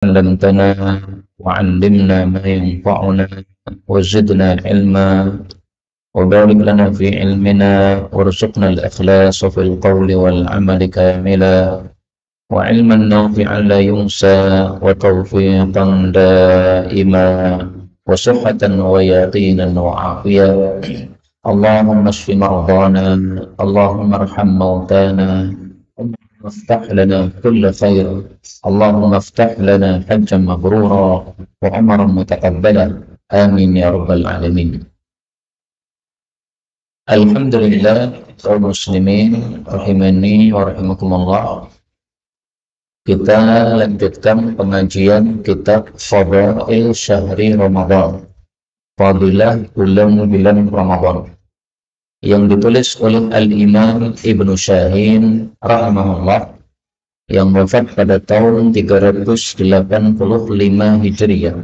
علمتنا وعلمنا ما ينفعنا وزدنا علما وبارك لنا في علمنا وارزقنا الإخلاص في القول والعمل كاملا وعلما نافعا لا ينسى وتوفيقا دائما وصحة ويقينا وعافية. اللهم اشف مرضانا، اللهم ارحم موتانا، افتح لنا كل خير، اللهم افتح لنا حجا مبرورا وعمرا متقبلا، آمين يا رب العالمين. Alhamdulillah, kaum muslimin rahimani wa rahimakumullah. Kita lanjutkan pengajian kitab Fadail Syahri Ramadan, Fadilah bulan-bulan Ramadan, yang ditulis oleh Al-Imam Ibnu Syahin rahimahullah, yang wafat pada tahun 385 Hijriah.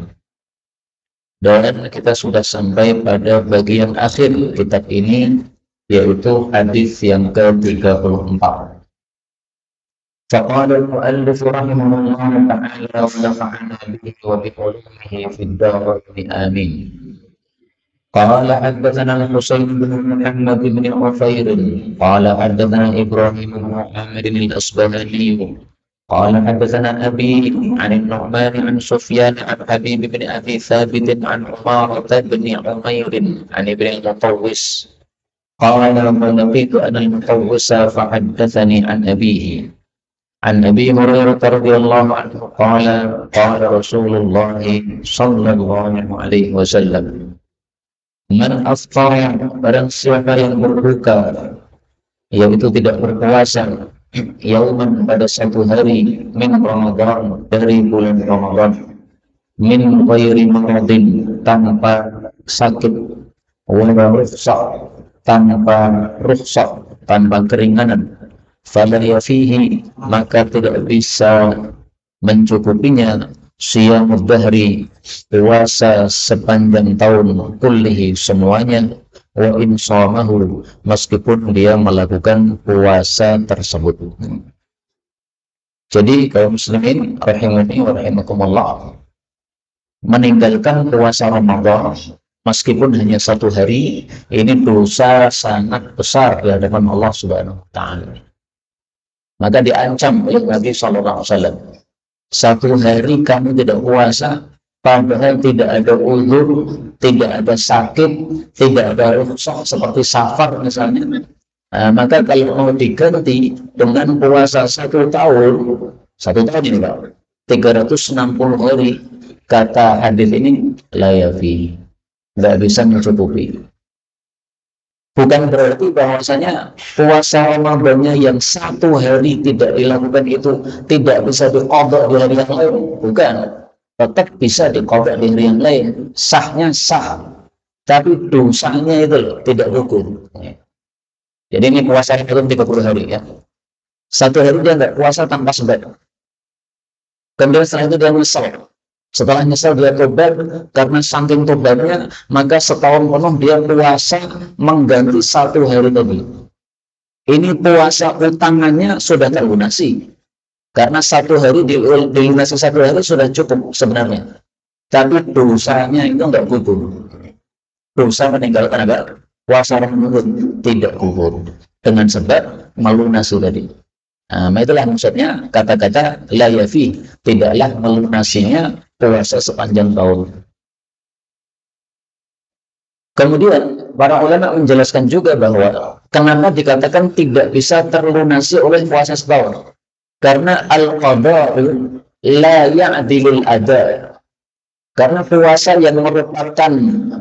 Dan kita sudah sampai pada bagian akhir kitab ini, yaitu hadis yang ke-34. فقال المؤلف رحمه الله تعالى ونفعنا به وبعلومه في الدارين آمين. قال حدثنا الحسين بن محمد بن عفير قال حدثنا إبراهيم بن عامر الأصبهاني قال حدثنا أبي عن النعمان عن سفيان عن حبيب بن أبي ثابت عن عمارة بن عمير عن ابن المطوس قال فلقيت أنا المطوس فحدثني عن أبيه عن أبي هريرة رضي الله عنه قال قال رسول الله صلى الله عليه وسلم man afṭara, barang siapa yang berbuka, yaitu tidak berpuasa, yauman, pada satu hari, min Ramadan, dari bulan Ramadan, min ghairi maradin, tanpa sakit, wala rukhsah, tanpa rukhsah, tanpa keringanan, fala yafihi, maka tidak bisa mencukupinya, siyamud dahri, puasa sepanjang tahun, kullihi, semuanya, wa in shamahu, meskipun dia melakukan puasa tersebut. Jadi kaum muslimin rahimani wa rahimakumullah, meninggalkan puasa Ramadan meskipun hanya satu hari, ini dosa sangat besar di hadapan Allah Subhanahu wa taala. Maka diancam oleh Nabi sallallahu alaihi wasallam, satu hari kamu tidak puasa, padahal tidak ada uzur, tidak ada sakit, tidak ada rukhsah seperti safar misalnya. Maka kalau mau diganti dengan puasa satu tahun ini Pak, 360 hari, kata hadis ini la yafi, nggak bisa mencukupi. Bukan berarti bahwasanya puasa Ramadannya yang satu hari tidak dilakukan itu tidak bisa diqadha di hari yang lain. Bukan. Tetap bisa diqadha di hari yang lain. Sahnya sah. Tapi dosanya itu loh, tidak hukum. Jadi ini puasa itu 30 hari ya. Satu hari dia nggak puasa tanpa sebab. Kemudian setelah itu dia nyesal. Setelah nyesal dia tobat, karena saking tobatnya, maka setahun penuh dia puasa mengganti satu hari tadi. Ini puasa utangannya sudah terlunasi. Karena satu hari dilunasi satu hari sudah cukup sebenarnya. Tapi dosanya itu enggak gugur. Dosa meninggalkan agak puasa Ramadan tidak gugur. Dengan sebab melunasi tadi. Itulah maksudnya kata-kata la yafi, tidaklah melunasinya puasa sepanjang tahun. Kemudian para ulama menjelaskan juga bahwa kenapa dikatakan tidak bisa terlunasi oleh puasa setahun, karena al-qada'u la ya'dilul ada, karena puasa yang merupakan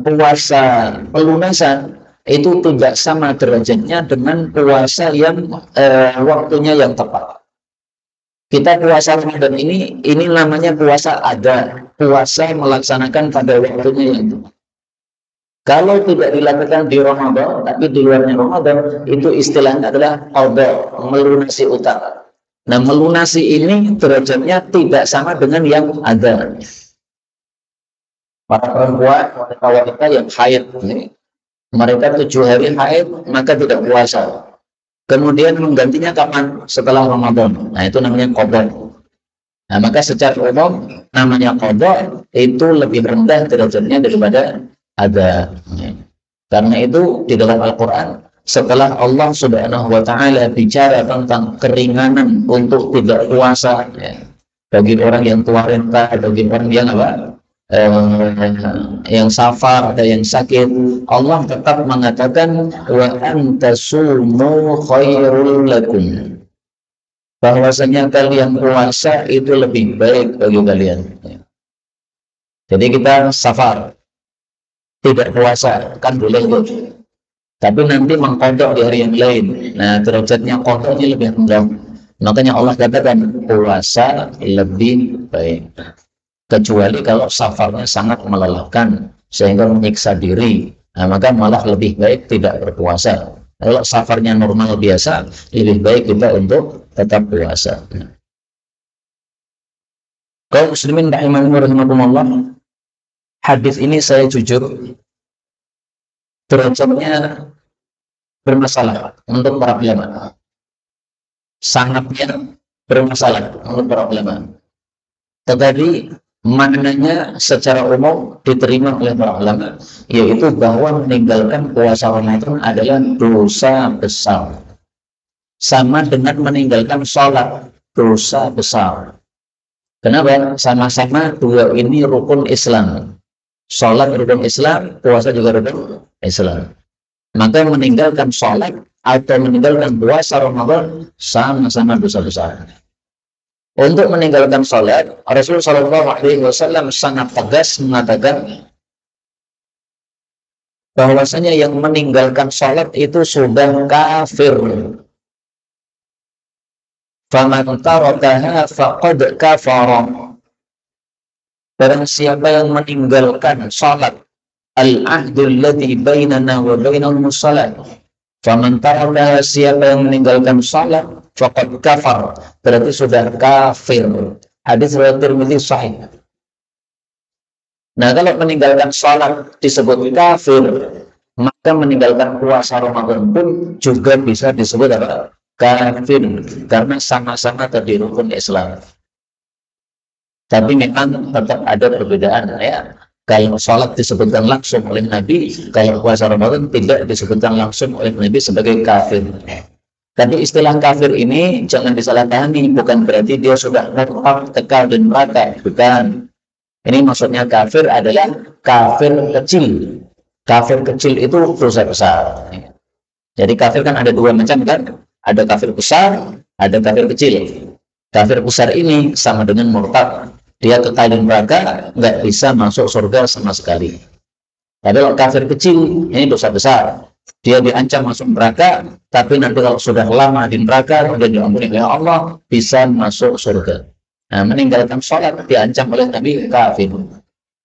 puasa pelunasan itu tidak sama derajatnya dengan puasa yang waktunya yang tepat. Kita puasa Ramadan ini namanya puasa ada, puasa melaksanakan pada waktunya yang tepat. Kalau tidak dilakukan di Ramadan, tapi di luarnya Ramadan, itu istilahnya adalah qadha, melunasi utang. Nah, melunasi ini derajatnya tidak sama dengan yang ada. Para perempuan, wanita-wanita yang haid ini, mereka 7 hari haid maka tidak puasa. Kemudian menggantinya kapan? Setelah Ramadan. Nah, itu namanya qadha. Nah, maka secara umum namanya qada itu lebih rendah derajatnya daripada ada. Karena itu di dalam Al-Quran setelah Allah Subhanahu wa taala bicara tentang keringanan untuk tidak puasa, ya, bagi orang yang tua renta, bagi orang yang yang safar, ada yang sakit, Allah tetap mengatakan wa antasumu khairul lakum, bahwasanya kalian puasa itu lebih baik bagi kalian. Jadi kita safar tidak puasa kan boleh, tapi nanti mengkodok di hari yang lain. Nah, derajatnya kodoknya lebih rendah. Makanya Allah katakan puasa lebih baik. Kecuali kalau safarnya sangat melelahkan sehingga menyiksa diri. Nah, maka malah lebih baik tidak berpuasa. Kalau safarnya normal biasa, lebih baik kita untuk tetap puasa. Kaum muslimin rahimakumullah, hadis ini saya jujur derajatnya bermasalah untuk para ulama, sangatnya bermasalah untuk para ulama, tetapi maknanya secara umum diterima oleh para ulama, yaitu bahwa meninggalkan puasa Ramadan adalah dosa besar, sama dengan meninggalkan sholat, dosa besar. Kenapa? Sama-sama dua ini rukun Islam. Sholat rukun Islam, puasa juga rukun Islam. Maka meninggalkan sholat atau meninggalkan puasa Ramadan sama-sama dosa besar. Untuk meninggalkan sholat, Rasulullah SAW sangat tegas mengatakan bahwasanya yang meninggalkan sholat itu sudah kafir. Faman tarakaha faqad kafara. Barang siapa yang meninggalkan sholat, al-ahdul ladzi bainana wa bainahum shalat. Faman tarakaha, siapa yang meninggalkan sholat, faqad kafar, berarti sudah kafir. Hadis riwayat Tirmidzi sahih. Nah, kalau meninggalkan sholat disebut kafir, maka meninggalkan puasa Ramadan pun juga bisa disebut apa? Kafir, karena sama-sama tadi rukun Islam. Tapi memang tetap ada perbedaan, ya. Kalau sholat disebutkan langsung oleh Nabi, kalau puasa Ramadan tidak disebutkan langsung oleh Nabi sebagai kafir. Tapi istilah kafir ini jangan disalahpahami, bukan berarti dia sudah murtad, kekal di neraka, bukan. Ini maksudnya kafir adalah kafir kecil. Kafir kecil itu dosa besar. Jadi kafir kan ada dua macam kan? Ada kafir besar, ada kafir kecil. Kafir besar ini sama dengan murtad. Dia kekal di neraka, nggak bisa masuk surga sama sekali. Tapi kalau kafir kecil, ini dosa besar. Dia diancam masuk neraka, tapi nanti kalau sudah lama di neraka, sudah diampuni oleh Allah, bisa masuk surga. Nah, meninggalkan sholat diancam oleh Nabi kafir.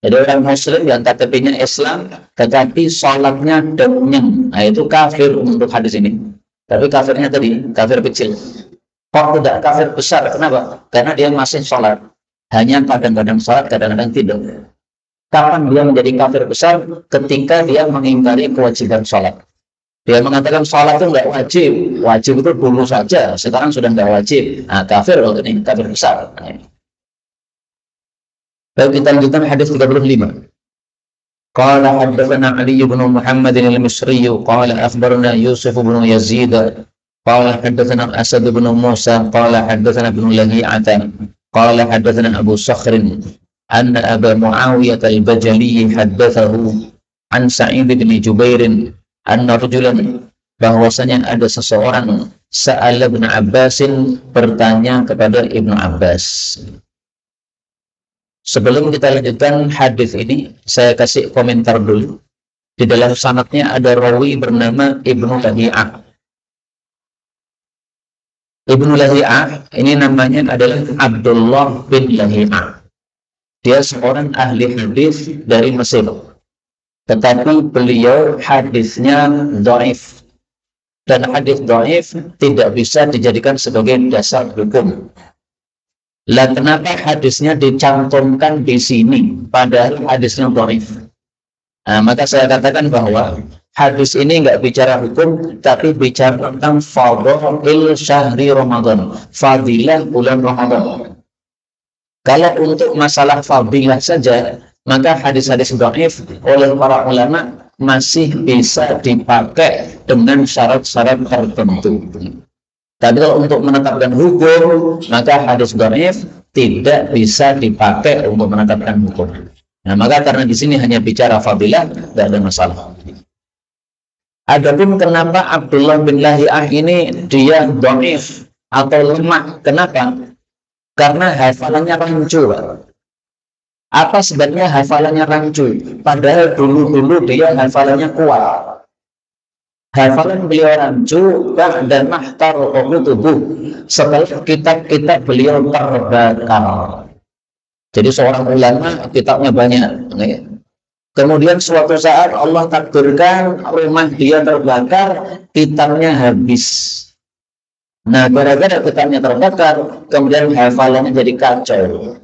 Jadi orang muslim yang KTP-nya Islam, tetapi sholatnya denyeng. Nah, itu kafir untuk hadis ini. Tapi kafirnya tadi, kafir kecil. Kok tidak kafir besar? Kenapa? Karena dia masih sholat. Hanya kadang-kadang sholat, kadang-kadang tidak. Kapan dia menjadi kafir besar? Ketika dia mengingkari kewajiban sholat. Dia mengatakan sholat itu nggak wajib. Wajib itu dulu saja, sekarang sudah nggak wajib. Nah, kafir kalau ini, kafir besar. Baik, kita lanjutkan hadis 35. Qala haddatsana Ali bin Muhammad al-Misri qala akhbarana Yusuf bin Yazid qala haddatsana Asad bin Musa qala haddatsana ibn Lahi'ah qala haddatsana Abu Sakhr anna Aba Muawiyah al-Bajali haddatsahu an Sa'id bin Jubair anna rajulan, bahwasanya ada seseorang sa'ala Ibnu Abbasin, bertanya kepada Ibnu Abbas. Sebelum kita lanjutkan hadis ini, saya kasih komentar dulu. Di dalam sanadnya ada rawi bernama Ibnu Lahi'ah. Ibnu Lahi'ah ini namanya adalah Abdullah bin Lahi'ah. Dia seorang ahli hadis dari Mesir. Tetapi beliau hadisnya dhaif. Dan hadis dhaif tidak bisa dijadikan sebagai dasar hukum. Lah, kenapa hadisnya dicantumkan di sini padahal hadisnya dhaif? Nah, maka saya katakan bahwa hadis ini nggak bicara hukum, tapi bicara tentang fadhil syahri Ramadan, fadilah bulan Ramadan. Kalau untuk masalah fadilah saja, maka hadis-hadis dhaif oleh para ulama masih bisa dipakai dengan syarat-syarat tertentu. Tapi kalau untuk menetapkan hukum, maka hadis dhaif tidak bisa dipakai untuk menetapkan hukum. Nah, maka karena di sini hanya bicara fadilah, tidak ada masalah. Adapun kenapa Abdullah bin Lahiyah ini dia dhaif atau lemah? Kenapa? Karena hafalannya rancu. Apa sebabnya hafalannya rancu? Padahal dulu-dulu dia hafalannya kuat. Hafalan beliau rancu dan mahtar tubuh setelah kitab-kitab beliau terbakar. Jadi seorang ulama kitabnya banyak. Kemudian suatu saat Allah takdirkan rumah dia terbakar, kitabnya habis. Nah, gara-gara kitabnya terbakar, kemudian hafalannya jadi kacau.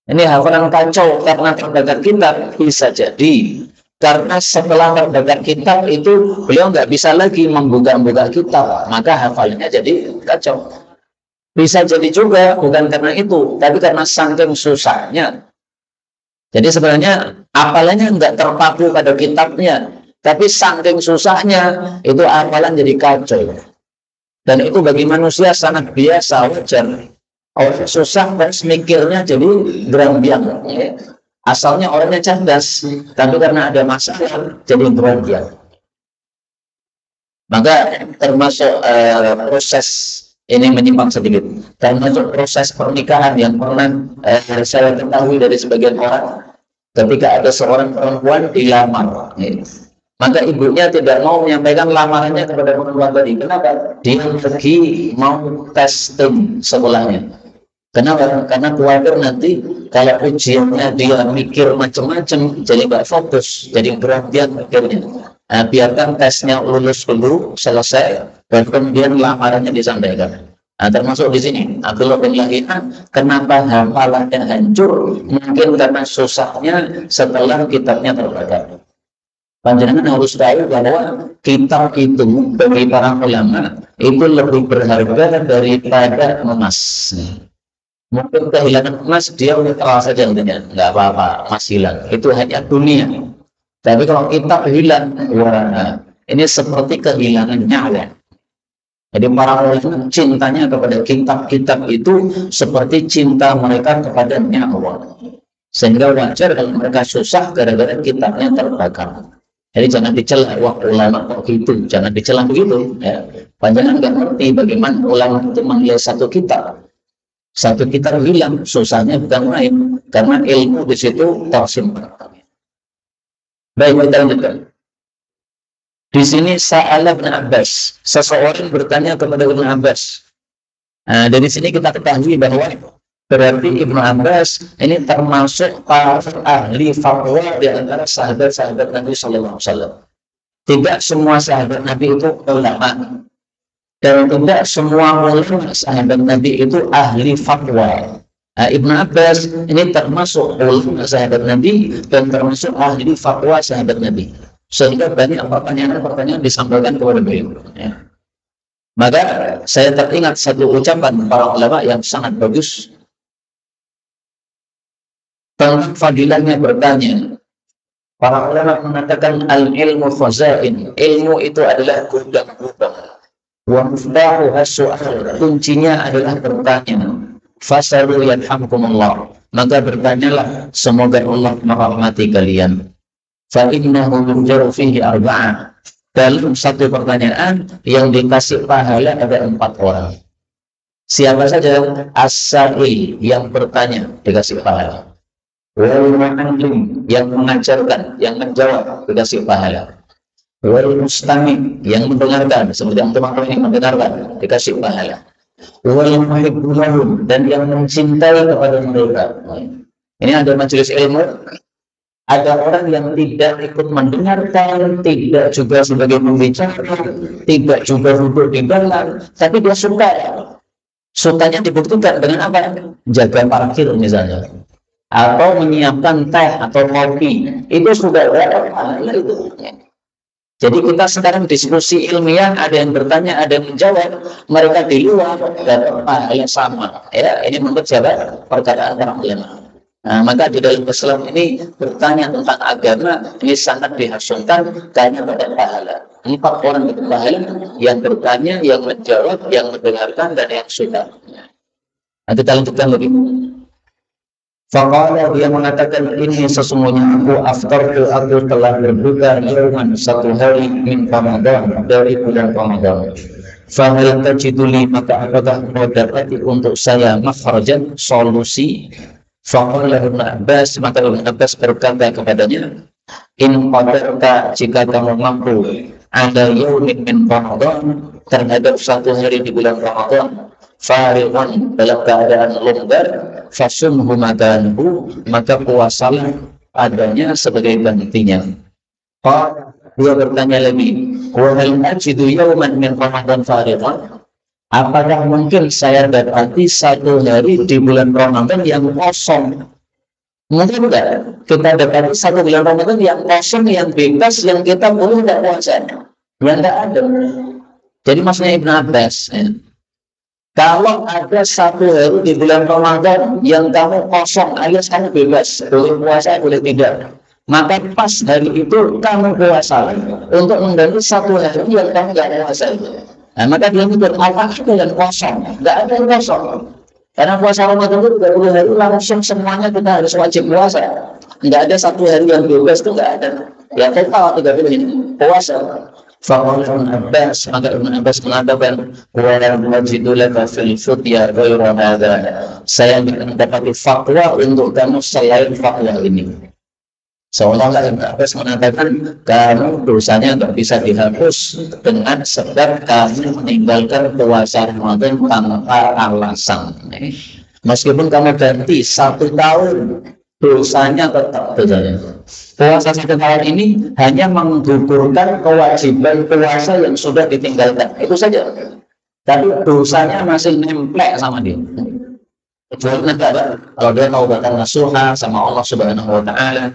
Ini hafalan kacau karena terbakar kitab, bisa jadi karena setelah terbakar kitab itu beliau nggak bisa lagi membuka-buka kitab, maka hafalannya jadi kacau. Bisa jadi juga bukan karena itu, tapi karena saking susahnya. Jadi sebenarnya hafalannya nggak terpaku pada kitabnya, tapi saking susahnya itu hafalan jadi kacau. Dan itu bagi manusia sangat biasa, wajar. Orang susah terus mikirnya jadi gerambiang. Asalnya orangnya cerdas, tapi karena ada masalah jadi gerambiang. Maka termasuk proses ini menyimpang sedikit. Termasuk proses pernikahan yang pernah saya ketahui dari sebagian orang, ketika ada seorang perempuan dilamar. Maka ibunya tidak mau menyampaikan lamarannya kepada perempuan tadi. Kenapa? Dia pergi mau testing sekolahnya. Kenapa? Karena khawatir nanti kalau ujiannya dia mikir macam-macam, jadi nggak fokus, jadi berhentian mikirnya. Nah, biarkan tesnya lulus dulu, selesai, dan kemudian lamarannya disampaikan. Nah, termasuk di sini Abdullah bin Lahiyah, kenapa hafalannya hancur? Mungkin karena susahnya setelah kitabnya terbakar. Panjenengan harus tahu bahwa kitab itu bagi para ulama itu lebih berharga daripada emas. Mungkin kehilangan emas dia udah saja nggak apa-apa, emas hilang. Itu hanya dunia. Tapi kalau kitab hilang, wah, ini seperti kehilangan nyawa. Jadi para ulama cintanya kepada kitab-kitab itu seperti cinta mereka kepada nyawa. Sehingga wajar kalau mereka susah gara-gara kitabnya terbakar. Jadi jangan dicela, wah ulama kok gitu, jangan dicela begitu. Ya. Panjangan nggak ngerti bagaimana ulama itu menilai satu kitab. Satu kitab hilang, susahnya bukan main, karena ilmu di situ tersimpan. Baik, kita lanjutkan. Di sini Sa'ala bin Abbas, seseorang bertanya kepada Ibnu Abbas. Nah, dari sini kita ketahui bahwa berarti Ibnu Abbas ini termasuk para ahli fatwa di antara sahabat-sahabat Nabi Sallallahu Alaihi Wasallam. Tidak semua sahabat Nabi itu ulama. Dan tidak semua ulama sahabat Nabi itu ahli fatwa. Ibnu Abbas ini termasuk ulama sahabat Nabi dan termasuk ahli fatwa sahabat Nabi. Sehingga banyak pertanyaan-pertanyaan disampaikan kepada beliau. Ya. Maka saya teringat satu ucapan para ulama yang sangat bagus tentang fadilahnya bertanya. Para ulama mengatakan al-ilmu khazain. Ilmu itu adalah gudang-gudang. Wa miftahuha su'al, kuncinya adalah bertanya. Fasalu yarhamkumullah, maka bertanyalah semoga Allah merahmati kalian. Fa innahu yunjaru fihi arba'ah, dalam satu pertanyaan yang dikasih pahala ada 4 orang. Siapa saja? As-sa'il, yang bertanya dikasih pahala. Wal mu'allim, yang mengajarkan, yang menjawab dikasih pahala. Wal mustami, yang mendengarkan, seperti yang teman-teman yang mendengarkan dikasih pahala. Wal muhibbulahum, dan yang mencintai kepada mereka. Ini ada majelis ilmu, ada orang yang tidak ikut mendengarkan, tidak juga sebagai pembicara, tidak juga duduk di belakang, tapi dia suka. Sukanya dibuktikan dengan apa? Jaga parkir misalnya, atau menyiapkan teh atau kopi, itu sudah ada pahala itu. Jadi kita sekarang diskusi ilmiah, ada yang bertanya, ada yang menjawab, mereka di luar dan yang sama. Ya, ini menurut siapa? Perkataan para ulama. Nah, maka di dalam Islam ini bertanya tentang agama ini sangat dihasilkan karena pada pahala. 4 orang berpahala, yang bertanya, yang menjawab, yang mendengarkan, dan yang suka. Nah, kita lanjutkan lagi. Faqala, dia mengatakan, ini sesungguhnya aku telah berbuka yauman, satu hari min Ramadan, dari bulan Ramadan. Fahal tajiduli, maka apakah kau dapati untuk saya makhrajan, solusi? Faqala Ibn Abbas, maka Ibn Abbas berkata kepadanya, in qadarta, jika kamu mampu ada yaumin min Ramadan, terhadap satu hari di bulan Ramadan, fariqan, dalam keadaan longgar, fasumhu makanhu, maka puasalah adanya sebagai gantinya. Dia bertanya lagi, wa hal ajidu yauman min Ramadan fariqan, apakah mungkin saya dapati satu hari di bulan Ramadan yang kosong? Mungkin enggak kita dapati satu bulan Ramadan yang kosong, yang bebas, yang kita boleh tidak puasa? Ya enggak ada. Jadi maksudnya Ibn Abbas, kalau ada satu hari di bulan Ramadan yang kamu kosong, alias kamu bebas, boleh puasa, boleh tidak, maka pas hari itu kamu puasa untuk mengganti satu hari yang kamu tidak puasa. Nah, maka dia mikir, apa ada yang kosong? Nggak ada yang kosong. Karena puasa Ramadan itu 30 hari langsung semuanya kita harus wajib puasa. Nggak ada satu hari yang bebas, itu nggak ada. Ya total 30 ini puasa. Faqala Ibn Abbas, maka Ibn Abbas mengatakan, wa lam wajidu laka fil fidya ghayra hadza. Saya mendapati fatwa untuk kamu selain fatwa ini. Seolah-olah Ibn Abbas mengatakan kamu dosanya nggak bisa dihapus dengan sebab kamu meninggalkan puasa Ramadan tanpa alasan. Meskipun kamu ganti 1 tahun, dosanya tetap dosanya. Puasa 1 tahun ini hanya menggugurkan kewajiban puasa yang sudah ditinggalkan, itu saja. Tapi dosanya masih nempel sama dia. Kalau dia mau taubatan nasuha sama Allah Subhanahu Wa Taala,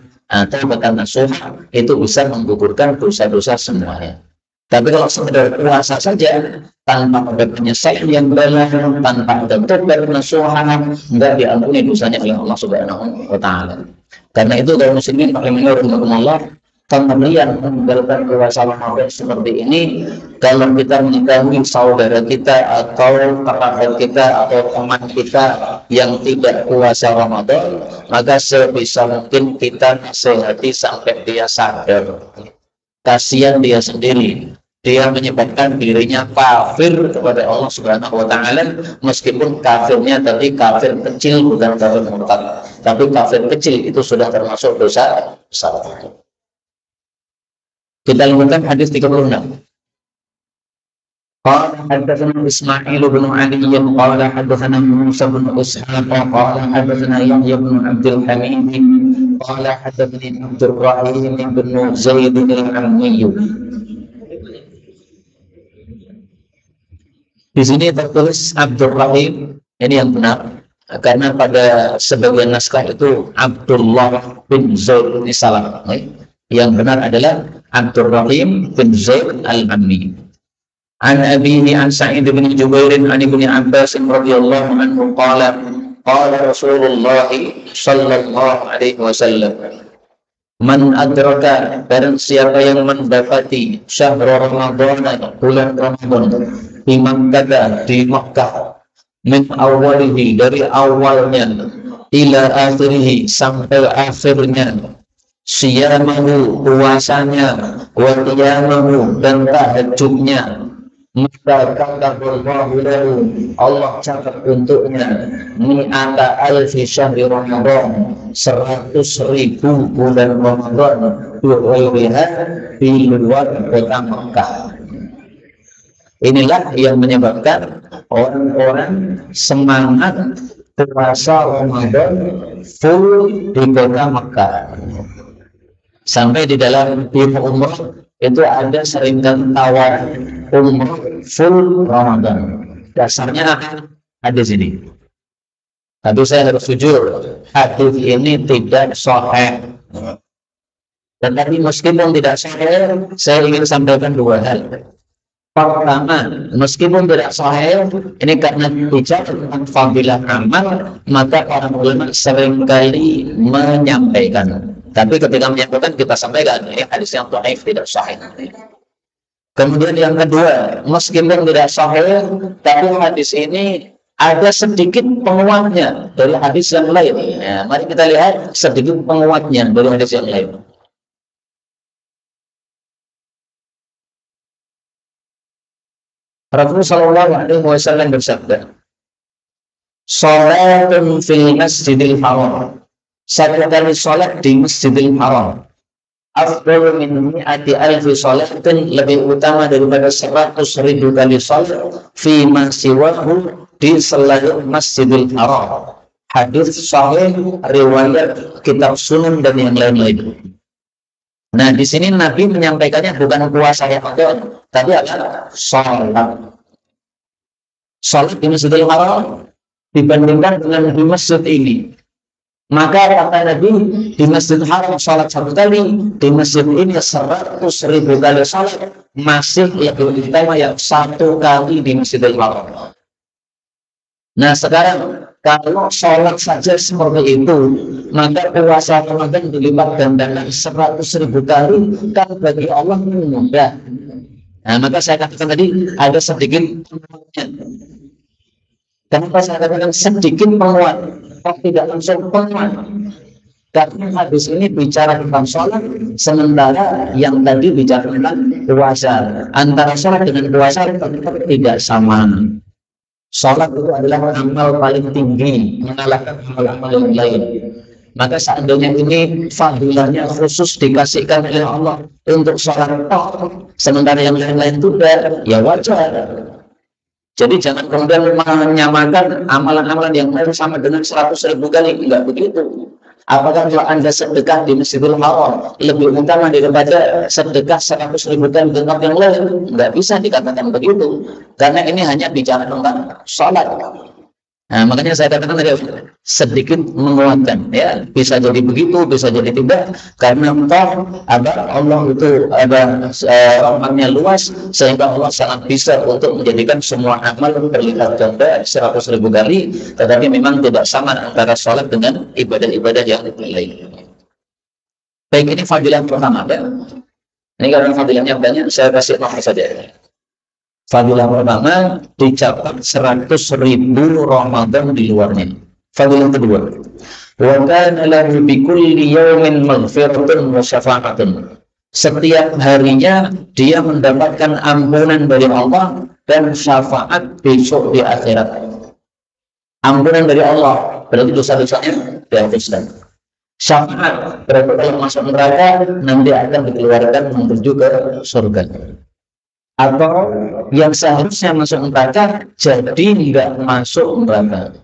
taubatan nasuha itu bisa menggugurkan dosa-dosa semuanya. Tapi kalau sekedar puasa saja tanpa ada penyesalan yang dalam, tanpa ada taubat nasuha, enggak diampuni dosanya oleh Allah Subhanahu Wa Taala. Karena itu kaum muslimin rahimakumullah, kemudian meninggalkan puasa Ramadan seperti ini, kalau kita mengetahui saudara kita atau kerabat kita atau teman kita yang tidak puasa Ramadan, maka sebisa mungkin kita nasihati sampai dia sadar. Kasihan dia sendiri, dia menyebabkan dirinya kafir kepada Allah Subhanahu Wa Taala, meskipun kafirnya tadi kafir kecil, bukan kafir murtad, tapi kafir kecil itu sudah termasuk dosa besar. Kita lanjutkan hadis 36. Qala haddatsana Ismail bin Ali qala haddatsana Musa bin Ishaq qala haddatsana Yahya bin Abdul Hamid qala haddatsani Abdul Rahim bin Zaid al-Ammi. Di sini tertulis Abdul Rahim, ini yang benar, karena pada sebagian naskah itu Abdullah bin Zaid bin Salam. Yang benar adalah Abdul Rahim bin Zaid al-Ammi. An abihi an Sa'id bin Jubair an Ibnu Abbas radhiyallahu anhu qala Rasulullah sallallahu alaihi wasallam, man adraka, barang siapa yang mendapati syahr Ramadan, bulan Ramadan, di Makkah, di Makkah, min awalihi, dari awalnya, ila akhirihi, sampai akhirnya, siyamahu, puasanya, wa qiyamahu, dan tahajudnya, maka kataballahu lahu, Allah catat untuknya, mi'ata alfi syahri Ramadan, 100.000 bulan Ramadan, di luar kota Makkah. Inilah yang menyebabkan orang-orang semangat puasa Ramadan full di kota Makkah. Sampai di dalam tim umroh itu ada seringkan tawaran umroh full Ramadan. Dasarnya ada di sini. Tapi saya harus jujur, hadis ini tidak sahih. Tetapi meskipun tidak sahih, saya ingin sampaikan dua hal. Pertama, meskipun tidak sahih, ini karena bicara tentang fadilah amal, maka para ulama seringkali menyampaikan. Tapi ketika menyampaikan, kita sampaikan ini hadis yang dhaif, tidak sahih. Kemudian yang kedua, meskipun tidak sahih, tapi hadis ini ada sedikit penguatnya dari hadis yang lain. Ya, mari kita lihat sedikit penguatnya dari hadis yang lain. Rasulullah Shallallahu Alaihi Wasallam bersabda, "Salatun fil Masjidil Haram." Satu kali salat di Masjidil Haram, afdalu min mi'ati alfi salatin, lebih utama daripada 100.000 kali salat fi ma siwahu, di selain Masjidil Haram. Hadis sahih riwayat kitab Sunan dan yang lain-lain. Nah, di sini Nabi menyampaikannya bukan puasa Ramadan, tapi adalah salat. Salat di Masjidil Haram dibandingkan dengan di masjid ini. Maka kata Nabi, di Masjid Haram salat satu kali, di masjid ini 100.000 kali salat, masih lebih utama yang satu kali di Masjidil Haram. Nah, sekarang kalau sholat saja seperti itu, maka puasa Ramadan dilipat gandakan 100.000 kali, kan bagi Allah mudah. Nah, maka saya katakan tadi ada sedikit penguatnya. Kenapa saya katakan sedikit penguat? Kok tidak langsung penguat? Karena hadis ini bicara tentang sholat, sementara yang tadi bicara tentang puasa. Antara sholat dengan puasa tetap tidak sama. Sholat itu adalah amal paling tinggi, mengalahkan amal-amal yang lain. Maka seandainya ini fadilahnya khusus dikasihkan oleh Allah untuk sholat, sementara yang lain-lain itu ya wajar. Jadi jangan kemudian menyamakan amalan-amalan yang lain sama dengan 100.000 kali, enggak begitu. Apakah kalau Anda sedekah di Masjidil Haram lebih utama daripada sedekah 100.000 kali di tempat yang lain? Enggak bisa dikatakan begitu. Karena ini hanya bicara tentang sholat. Nah, makanya saya katakan tadi sedikit menguatkan, ya, bisa jadi begitu, bisa jadi tidak, karena Allah itu rahmatnya luas, sehingga Allah sangat bisa untuk menjadikan semua amal terlihat ganda 100.000 kali, tetapi memang tidak sama antara sholat dengan ibadah-ibadah yang lain. Baik, ini fadilah pertama, ya. Ini karena fadilahnya banyak, saya kasih nomor saja. Fadilah pertama, dicatat 100.000 Ramadan di luarnya. Fadilah kedua, wa kana lahu bi kulli yawmin maghfiratun wa syafa'atun. Setiap harinya dia mendapatkan ampunan dari Allah dan syafaat besok di akhirat. Ampunan dari Allah berarti dosa-dosanya dihapuskan. Syafaat berarti kalau masuk neraka nanti akan dikeluarkan menuju ke surga. Atau yang seharusnya masuk neraka jadi nggak masuk neraka.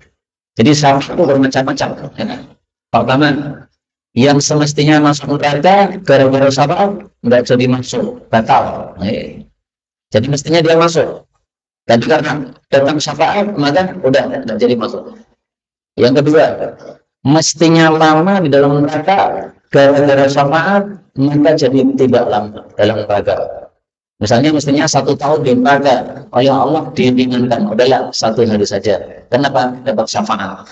Jadi syafaat itu bermacam-macam. Ya. Pertama, yang semestinya masuk neraka gara-gara syafaat nggak jadi masuk, batal. Ya. Jadi mestinya dia masuk. Tapi karena datang syafaat maka udah nggak jadi masuk. Yang kedua, mestinya lama di dalam neraka gara-gara syafaat maka jadi tidak lama dalam neraka. Misalnya mestinya 1 tahun di neraka, oleh Allah diringankan, udahlah 1 hari saja. Kenapa? Dapat syafaat.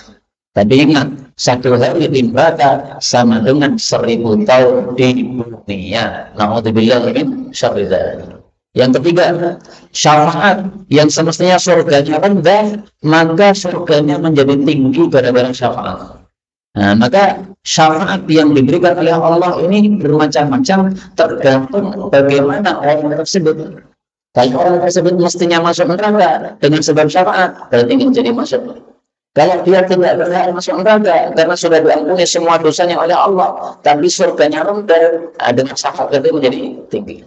Tapi ingat, 1 hari di neraka sama dengan 1.000 tahun di dunia. Na'udzubillah min syarri dzalik. Yang ketiga, syafaat yang semestinya surganya rendah, maka surganya menjadi tinggi gara-gara syafaat. Nah, maka syafaat yang diberikan oleh Allah ini bermacam-macam, tergantung bagaimana orang tersebut. Kalau orang tersebut mestinya masuk neraka dengan sebab syafaat, berarti ini jadi masuk. Kalau dia tidak berhak masuk neraka karena sudah diampuni semua dosanya oleh Allah, tapi surganya rendah, dengan syafaat berarti menjadi tinggi.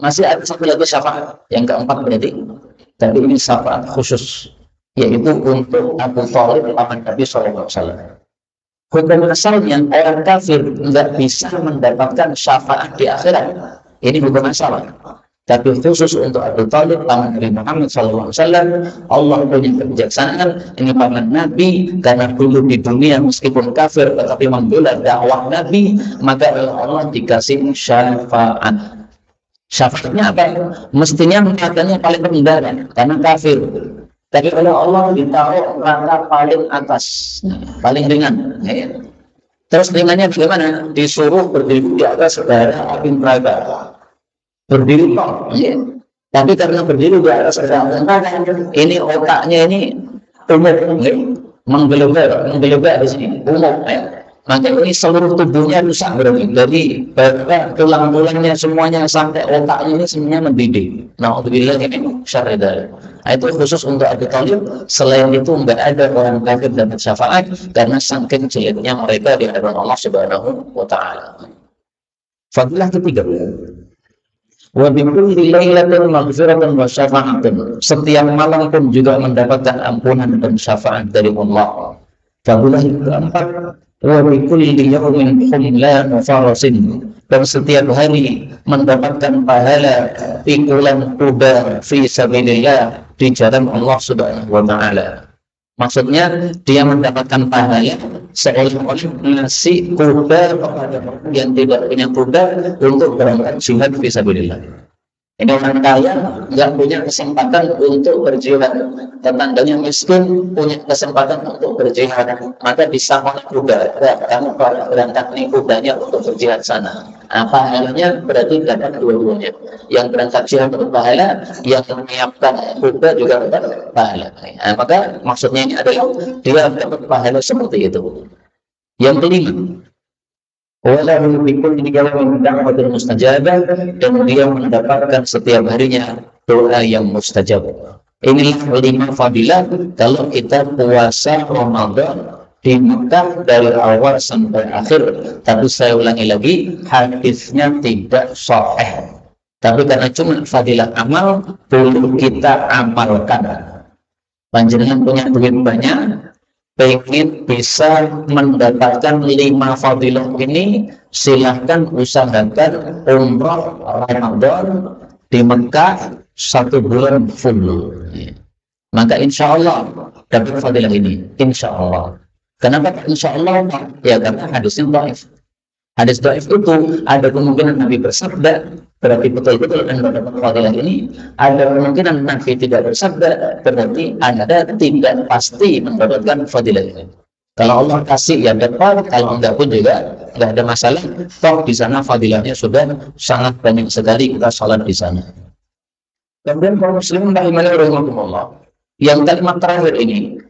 Masih ada satu lagi syafaat yang keempat berarti, tapi ini syafaat khusus, yaitu untuk Abu Thalib paman Nabi SAW. Hukum asalnya orang kafir nggak bisa mendapatkan syafaat di akhirat. Ini hukum asal. Tapi khusus untuk Abu Talib, paman Nabi Muhammad SAW, Allah punya kebijaksanaan. Ini paman Nabi, karena dulu di dunia meskipun kafir, tetapi membela dakwah Nabi, maka Allah dikasih syafaat. Syafaatnya apa? Mestinya katanya paling rendah, karena kafir. Tapi oleh Allah ditaruh rangka paling atas, paling ringan. Terus ringannya bagaimana? Disuruh berdiri di atas bara api neraka. Berdiri kok, ya. Tapi karena berdiri di atas neraka, ini otaknya ini umum, ya. Menggelegar di sini, umum, ya. Maka ini seluruh tubuhnya rusak berarti. Jadi tulang-tulangnya semuanya sampai otaknya ini semuanya mendidih. Nauzubillah min syarri dzalik. Itu khusus untuk Abu Thalib. Selain itu nggak ada orang kafir dapat syafaat karena saking jeleknya mereka di hadapan Allah Subhanahu wa taala. Fadilah ketiga. Wa bi kulli lailatin maghfiratan wa syafa'atan. Setiap malam pun juga mendapatkan ampunan dan syafaat dari Allah. Fadilah keempat, wa bi kulli yawmin humlan farasin. Dan setiap hari mendapatkan pahala pikulan kuda fi sabilillah, di jalan Allah Subhanahu wa taala. Maksudnya dia mendapatkan pahala seolah-olah ngasih kuda kepada yang tidak punya kuda untuk berangkat jihad fisabilillah. Ini orang kaya nggak punya kesempatan untuk berjihad, tetangganya miskin punya kesempatan untuk berjihad, maka disamakan kuda. Kamu kalau berangkat nih kudanya untuk berjihad sana, apa halnya berarti dapat dua-duanya. Yang berangkat jihad berpahala, yang menyiapkan kuda juga dapat pahala. Nah, maka maksudnya ini adalah dia dapat pahala seperti itu. Yang kelima, walahu bikul yawmin da'watul mustajabah, dan dia mendapatkan setiap harinya doa yang mustajab. Inilah 5 fadilah kalau kita puasa Ramadan di Mekah dari awal sampai akhir. Tapi saya ulangi lagi, hadisnya tidak sahih. Tapi karena cuma fadilah amal, perlu kita amalkan. Panjenengan punya duit banyak, pengen bisa mendapatkan 5 fadilah ini, silahkan usahakan umrah Ramadan di Mekah 1 bulan full. Maka insya Allah dapat fadilah ini, insya Allah. Kenapa insya Allah? Ya karena hadisnya dhaif. Hadis dhaif itu ada kemungkinan Nabi bersabda, berarti betul-betul Anda dapat fadilah ini. Ada kemungkinan Nabi tidak bersabda, berarti Anda tidak pasti mendapatkan fadilah ini. Kalau Allah kasih ya dapat, kalau enggak pun juga enggak ada masalah. Toh di sana fadilahnya sudah sangat banyak sekali kita salat di sana. Kemudian kaum muslimin rahimahullah, yang kalimat terakhir ini,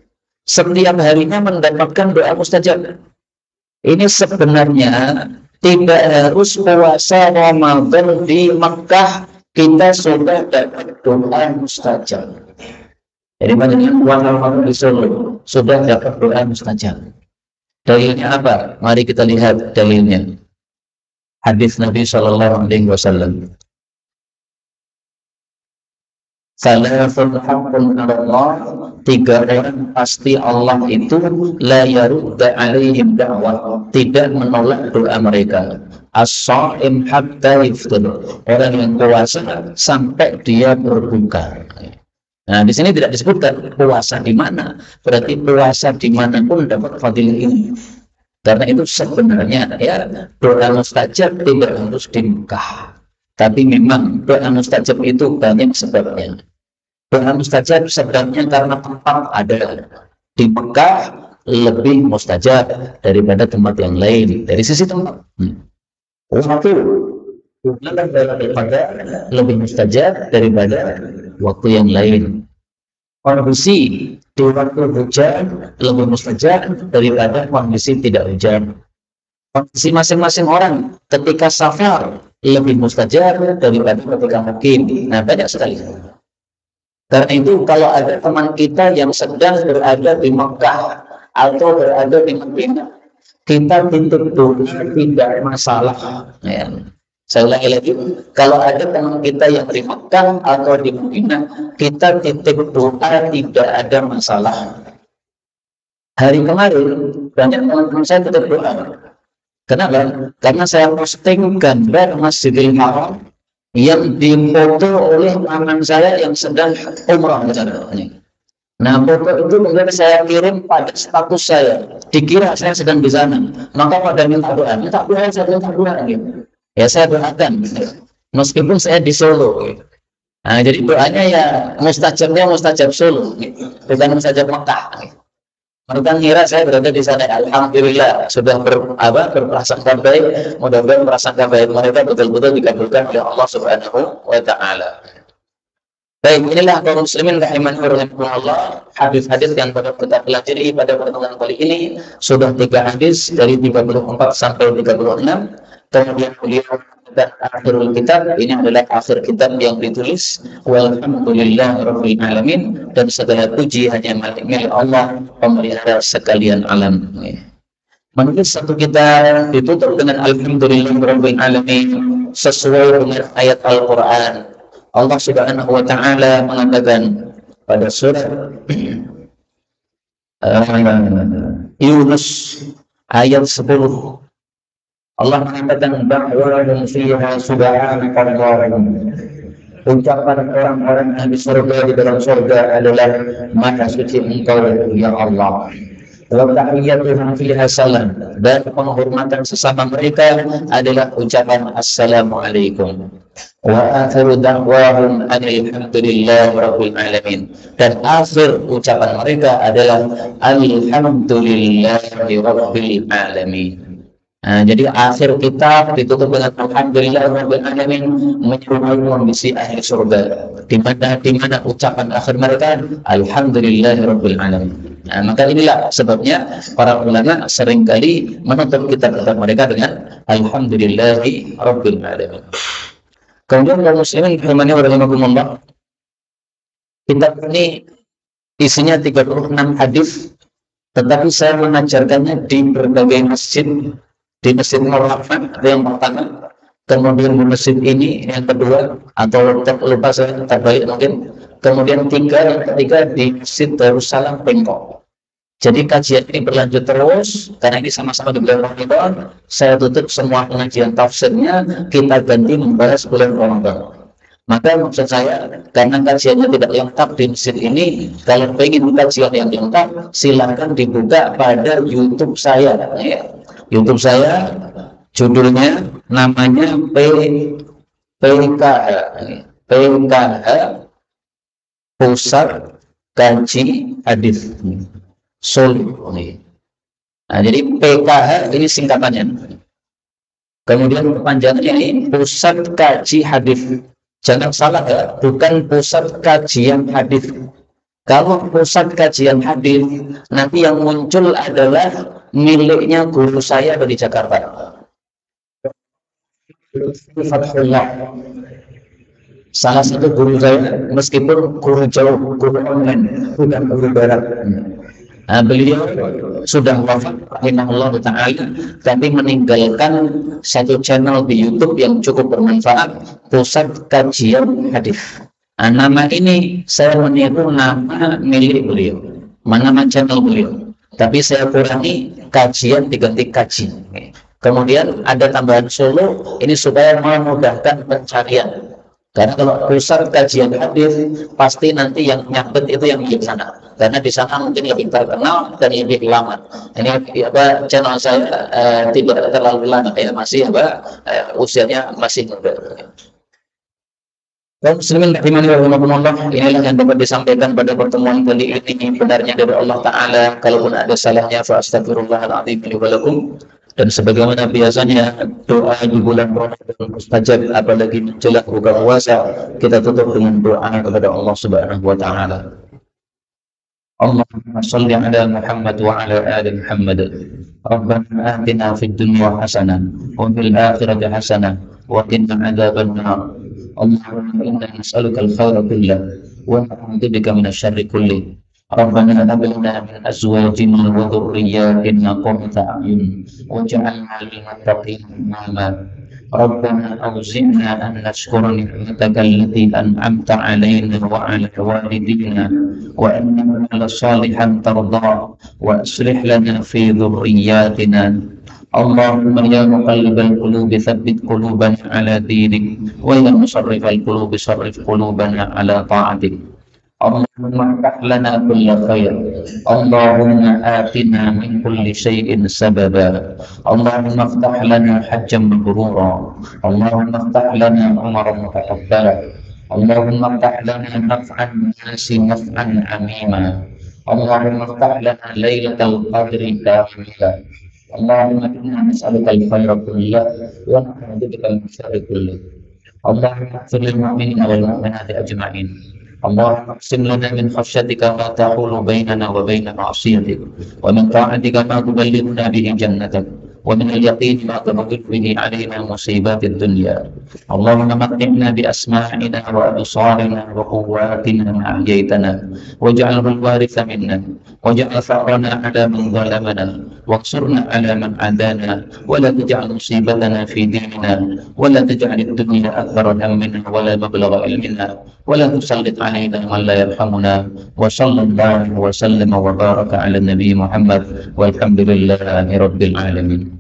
setiap harinya mendapatkan doa mustajab. Ini sebenarnya tidak harus puasa Ramadan di Mekah kita sudah dapat doa mustajab. Jadi banyak puasa Ramadan di Solo sudah dapat doa mustajab. Dalilnya apa? Mari kita lihat dalilnya. Hadis Nabi Shallallahu Alaihi Wasallam. Salafun haqqun Allah, 3 orang pasti Allah itu la yarudda alaihim da'wah, tidak menolak doa mereka. As-sha'im hatta yaftur, orang yang puasa sampai dia berbuka. Nah, di sini tidak disebutkan puasa di mana, berarti puasa di mana pun dapat fadilah ini. Karena itu sebenarnya ya doa mustajab tidak harus di Mekah. Tapi memang doa mustajab itu banyak sebabnya. Doa mustajab sebabnya karena tempat ada di Mekah lebih mustajab daripada tempat yang lain dari sisi tempat. Waktu lebih mustajab daripada waktu yang lain. Kondisi di waktu hujan lebih mustajab daripada kondisi tidak hujan. Kondisi masing-masing orang ketika safar lebih mustajab daripada ketika mukim. Nah, banyak sekali. Karena itu kalau ada teman kita yang sedang berada di Mekah atau berada di Madinah, kita titip doa tidak masalah. Ya. Saya ulangi lagi, kalau ada teman kita yang di Mekah atau di Madinah, kita titip doa tidak ada masalah. Hari kemarin banyak teman-teman saya titip doa. Kenapa? Karena saya posting gambar Masjidil Haram yang dipoto oleh paman saya yang sedang umrah misalnya. Nah, foto itu mungkin saya kirim pada status saya, dikira saya sedang di sana. Maka pada minta doa, saya minta doa gitu. Ya saya doakan, meskipun saya di Solo. Gitu. Nah, jadi doanya ya mustajabnya mustajab Solo, gitu. Bukan mustajab Mekah. Gitu. Mereka ngira saya berada di sana. Alhamdulillah sudah berprasangka baik. Mudah-mudahan prasangka baik mereka betul-betul dikabulkan oleh Allah Subhanahu wa Ta'ala. Baik, inilah kaum muslimin rahimani wa rahimakumullah, hadis-hadis yang pada kita pelajari pada pertemuan kali ini sudah 3 hadis dari 34 sampai 36. Kemudian beliau dan akhirul kitab, ini adalah akhir kitab yang ditulis. Walhamdulillah rabbil alamin, dan segala puji hanya milik Allah pemelihara sekalian alam. Menulis satu kitab ditutup dengan alhamdulillah rabbil alamin sesuai dengan ayat Al-Qur'an. Allah Subhanahu wa Ta'ala mengatakan pada surah Yunus ayat 10. Allah mengatakan bahwa fiha subhanallah. Ucapan orang-orang di surga, di dalam surga adalah maha suci engkau ya Allah. Wa tahiyyatuhum fiha salam, dan penghormatan sesama mereka adalah ucapan assalamualaikum. Wa akhiru da'wahum alhamdulillahi rabbil alamin, dan akhir ucapan mereka adalah alhamdulillahi rabbil alamin. Nah, jadi akhir kitab ditutup dengan alhamdulillah rabbil alamin, menyerupai kondisi akhir surga di mana ucapan akhir mereka alhamdulillah rabbil alamin. Nah, maka inilah sebabnya para ulama seringkali menutup kitab-kitab mereka dengan alhamdulillahi rabbil alamin. Kemudian kaum muslimin rahimani wa rahimakumullah, kitab ini isinya 36 hadis, tetapi saya mengajarkannya di berbagai masjid. Di Masjid Nur-Rahman yang pertama, kemudian di masjid ini yang kedua, atau lupa saya terbaik mungkin, kemudian yang ketiga di Masjid Darussalam Pengkok. Jadi kajian ini berlanjut terus, karena ini sama-sama di bulan Ramadan. Saya tutup semua pengajian tafsirnya, kita ganti membahas bulan Ramadan. Maka maksud saya, karena kajiannya tidak lengkap di masjid ini, kalau ingin kajian yang lengkap, silakan dibuka pada YouTube saya. YouTube saya, judulnya namanya PKH Pusat Kaji Hadis Solo. Nah, jadi PKH ini singkatannya. Kemudian kepanjangannya ini Pusat Kaji Hadis. Jangan salah ya, bukan pusat kajian hadis. Kalau pusat kajian hadis, nanti yang muncul adalah miliknya guru saya dari Jakarta. Salah satu guru saya, meskipun guru jauh, guru online, bukan guru barat. Nah, beliau sudah wafat rahimahullah ta'ala, tapi meninggalkan satu channel di YouTube yang cukup bermanfaat, Pusat Kajian Hadis. Nah, nama ini saya meniru nama milik beliau, nama channel beliau, tapi saya kurangi kajian diganti kaji. Kemudian ada tambahan Solo ini supaya memudahkan pencarian. Karena kalau pusat kajian hadis pasti nanti yang nyabet itu yang di sana. Karena di sana mungkin lebih terkenal dan lebih lama. Ini channel saya tidak terlalu lama ya, masih usianya masih muda. Kaum muslimin rahimani wa rahimakumullah, inilah yang dapat disampaikan pada pertemuan kali ini, benarnya dari Allah Ta'ala. Kalaupun ada salahnya fa astaghfirullahaladzim li wa lakum. Dan sebagaimana biasanya doa di bulan Ramadan mustajab, apalagi menjelang buka puasa, kita tutup dengan doa kepada Allah Subhanahu wa Ta'ala. Allahumma shalli ala Muhammad wa ala ali Muhammad. Rabbana atina fid dunya hasanah wa fil akhirati hasanah wa qina adzaban nar. Allahumma inna nas'aluka al-khayra kullahu wa na'udzu bika minasy-syarri kullihi. ربنا هب لنا من ازواجنا وذرياتنا قرة اعين واجعلنا للمتقين اماما ربنا اوزعنا ان نشكر نعمتك التي انعمت علينا وعلى والدينا وان نعمل صالحا ترضاه واصلح لنا في ذرياتنا اللهم يا مقلب القلوب ثبت قلوبنا على دينك، ويا مصرف القلوب صرف قلوبنا على طاعتك. اللهم افتح لنا كل خير، اللهم آتنا من كل شيء سببا، اللهم افتح لنا حجا مبرورا، اللهم افتح لنا عمرا متقبلا، اللهم افتح لنا نفعا الناس نفعا عميما، اللهم افتح لنا ليلة القدر كاملة. اللهم إنا نسألك الخير كله ونعوذ بك من الشر كله. اللهم اغفر للمؤمنين والمؤمنات أجمعين. اللهم اقسم لنا من خشيتك ما تحول بيننا وبين معصيتك، ومن طاعتك ما تبلغنا به جنتك، ومن اليقين ما تهون به علينا مصيبات الدنيا. اللهم متعنا بأسماعنا وأبصارنا وقواتنا ما أحييتنا، واجعله الوارث منا، واجعل ثأرنا على من ظلمنا، وانصرنا على من عادانا، ولا تجعل مصيبتنا في ديننا، ولا تجعل الدنيا أكبر همنا ولا مبلغ علمنا، ولا تسلط علينا من لا يرحمنا. وصلى الله وسلم وبارك على النبي محمد، والحمد لله رب العالمين.